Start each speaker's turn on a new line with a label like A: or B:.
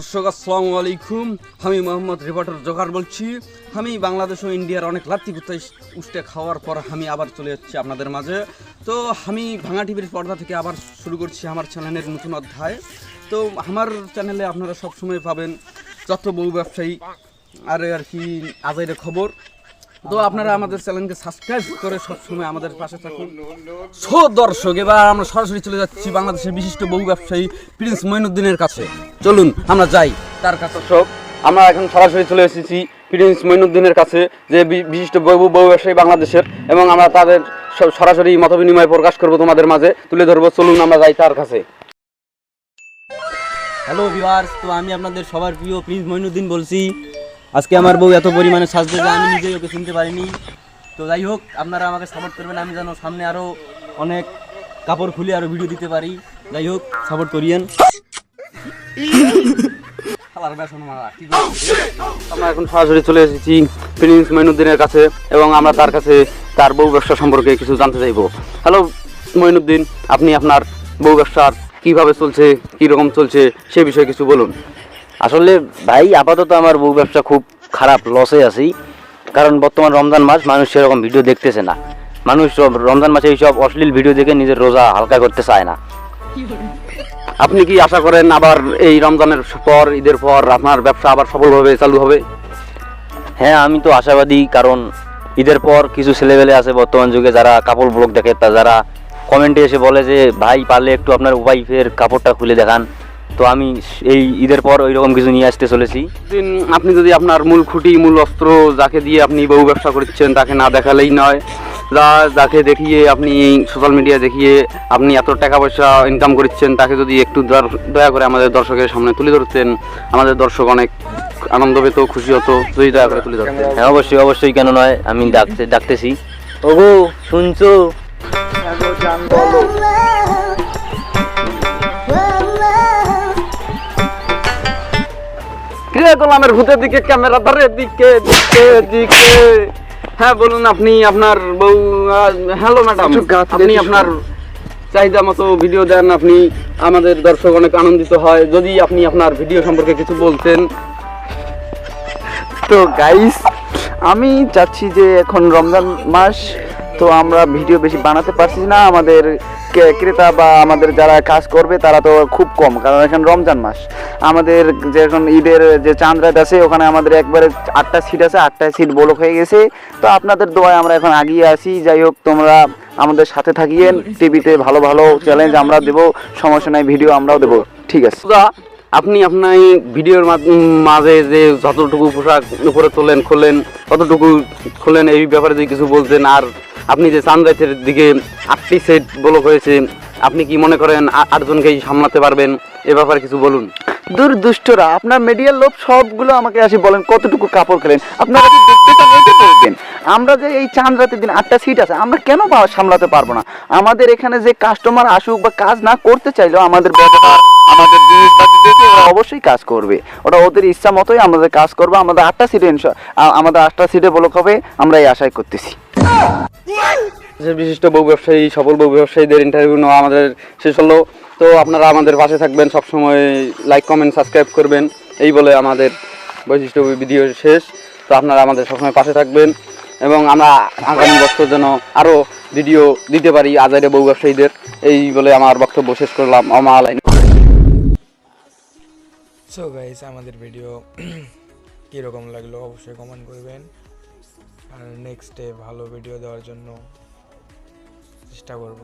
A: দর্শক আসসালামু আলাইকুম। আমি মোহাম্মদ রিপোর্টার জোগাড় বলছি। আমি বাংলাদেশ ও ইন্ডিয়ার অনেক লাত্তি কুত্তা উষ্টে খাওয়ার পর আমি আবার চলে যাচ্ছি আপনাদের মাঝে। তো আমি ভাঙা টিভির পর্দা থেকে আবার শুরু করছি আমার চ্যানেলের নতুন অধ্যায়। তো আমার চ্যানেলে আপনারা সবসময় পাবেন যত বউ ব্যবসায়ী আর কি আজাইরের খবর। তো আপনারা আমাদের চ্যানেলকে সাবস্ক্রাইব করে সবসময় আমাদের পাশে থাকুন। সো দর্শক, এবার আমরা সরাসরি চলে যাচ্ছি বাংলাদেশের বিশিষ্ট বহু ব্যবসায়ী প্রিন্স মঈনুদ্দিনের কাছে। চলুন আমরা যাই তার কাছে। দর্শক, আমরা এখন সরাসরি চলে এসেছি প্রিন্স মঈনুদ্দিনের কাছে, যে বিশিষ্ট বহু ব্যবসায়ী বাংলাদেশের, এবং আমরা তাদের সরাসরি মত বিনিময় প্রকাশ করবো, তোমাদের মাঝে তুলে ধরবো। চলুন আমরা যাই তার কাছে।
B: হ্যালো ভিউয়ার্স, তো আমি আপনাদের সবার প্রিয় প্রিন্স মঈনুদ্দিন বলছি। আজকে আমার বউ এত পরিমাণে সাজবে যে আমি নিজেই ওকে চিনতে পারিনি। তো যাই হোক, আপনারা আমাকে সাপোর্ট করবেন, আমি যেন সামনে আরও অনেক কাপড় খুলে আরও ভিডিও দিতে পারি। যাই হোক, সাপোর্ট করিয়েন।
A: আমরা এখন সরাসরি চলে এসেছি প্রিন্স মঈনুদ্দিনের কাছে, এবং আমরা তার কাছে তার বউ ব্যবসা সম্পর্কে কিছু জানতে চাইব। হ্যালো মঈনুদ্দিন, আপনি আপনার বউ ব্যবসার কীভাবে চলছে, কীরকম চলছে সে বিষয়ে কিছু বলুন।
C: আসলে ভাই, আপাতত আমার বউ ব্যবসা খুব খারাপ, লসে আছি। কারণ বর্তমান রমজান মাস, মানুষ সেরকম ভিডিও দেখতেছে না। মানুষ রমজান মাসে এইসব অশ্লীল ভিডিও দেখে নিজের রোজা হালকা করতে চায় না।
A: আপনি কি আশা করেন আবার এই রমজানের পর, ঈদের পর আপনার ব্যবসা আবার সফলভাবে চালু হবে?
C: হ্যাঁ, আমি তো আশাবাদী। কারণ ঈদের পর কিছু ছেলেবেলে আছে বর্তমান যুগে যারা কাপড় ব্লগ দেখে, তা যারা কমেন্টে এসে বলে যে ভাই পারলে একটু আপনার ওয়াইফের কাপড়টা খুলে দেখান। তো আমি এই ঈদের পর ওই রকম কিছু নিয়ে আসতে চলেছি।
A: আপনি যদি আপনার মূল খুঁটি, মূল অস্ত্র যাকে দিয়ে আপনি বউ ব্যবসা করছেন তাকে না দেখালেই নয়, যাকে দেখিয়ে আপনি সোশ্যাল মিডিয়া দেখিয়ে আপনি এত টাকা পয়সা ইনকাম করছেন, তাকে যদি একটু দয়া করে আমাদের দর্শকের সামনে তুলে ধরতেন, আমাদের দর্শক অনেক আনন্দ পেত, খুশি হতো। যদি দয়া করে তুলে ধরতেন।
C: হ্যাঁ, অবশ্যই অবশ্যই, কেন নয়, আমি ডাকতেছি। ওগো, শুনছো?
A: গোলামের ভূতের দিকে ক্যামেরা ধরে দিকে দিকে দিকে। হ্যাঁ বলুন, আপনি আপনার বউ। হ্যালো ম্যাডাম, আপনি আপনার চাহিদা মতো ভিডিও দেন, আপনি আমাদের দর্শক অনেক আনন্দিত হয়। যদি আপনি আপনার ভিডিও সম্পর্কে কিছু বলতেন।
D: তো গাইস, আমি চাচ্ছি যে এখন রমজান মাস, তো আমরা ভিডিও বেশি বানাতে পারছি না। আমাদের ক্রেতা বা আমাদের যারা কাজ করবে তারা তো খুব কম, কারণ এখন রমজান মাস। আমাদের যে এখন ঈদের যে চাঁদ রাত আছে, ওখানে আমাদের একবারে 8টা সিট আছে, 8টায় সিট ব্লক হয়ে গেছে। তো আপনাদের দোয়ায় আমরা এখন আগিয়ে আসি। যাই হোক, তোমরা আমাদের সাথে থাকিয়েন। টিভিতে ভালো ভালো চ্যালেঞ্জ আমরা দেবো, সমস্যা নাই, ভিডিও আমরাও দেবো, ঠিক আছে?
A: আপনি আপনার ভিডিওর মাঝে যে যতটুকু পোশাক উপরে খোলেন ততটুকু খোলেন, এই ব্যাপারে যদি কিছু বলতেন। আর আপনি যে চাঁদ রাতের দিকে 8টি সেট ব্লক হয়েছে, আপনি কি মনে করেন 8জনকেই সামলাতে পারবেন? এ ব্যাপারে কিছু বলুন।
D: দুষ্টরা, আপনার মিডিয়ার লোক সবগুলো আমাকে আসি বলেন কতটুকু কাপড় খেলেন। আপনারা কি দেখতে চান এইটা বলবেন। আমরা যে এই চাঁদ রাতের দিন 8টা সিট আছে, আমরা কেন সামলাতে পারবো না? আমাদের এখানে যে কাস্টমার আসুক বা কাজ না করতে চাইলেও আমাদের ব্যবহার, আমাদের জিনিসপাতি দেখে ওরা অবশ্যই কাজ করবে। ওরা ওদের ইচ্ছা মতোই আমাদের কাজ করবে। আমাদের 8টা সিটে আমাদের 8টা সিটে ব্লক হবে, আমরা এই আশাই করতেছি।
A: যে বিশিষ্ট বউ ব্যবসায়ী, সফল বউ ব্যবসায়ীদের ইন্টারভিউ নেওয়া আমাদের শেষ হলো। তো আপনারা আমাদের পাশে থাকবেন, সবসময় লাইক, কমেন্ট, সাবস্ক্রাইব করবেন, এই বলে আমাদের বৈশিষ্ট্য ভিডিও শেষ। তো আপনারা আমাদের সবসময় পাশে থাকবেন, এবং আমরা আগামী বছর যেন আরও ভিডিও দিতে পারি আজাইরে বউ ব্যবসায়ীদের, এই বলে আমার বক্তব্য শেষ করলাম।
E: সো গাইস, আমাদের ভিডিও কীরকম লাগলো অবশ্যই কমেন্ট করবেন, আর নেক্সটে ভালো ভিডিও দেওয়ার জন্য চেষ্টা করব।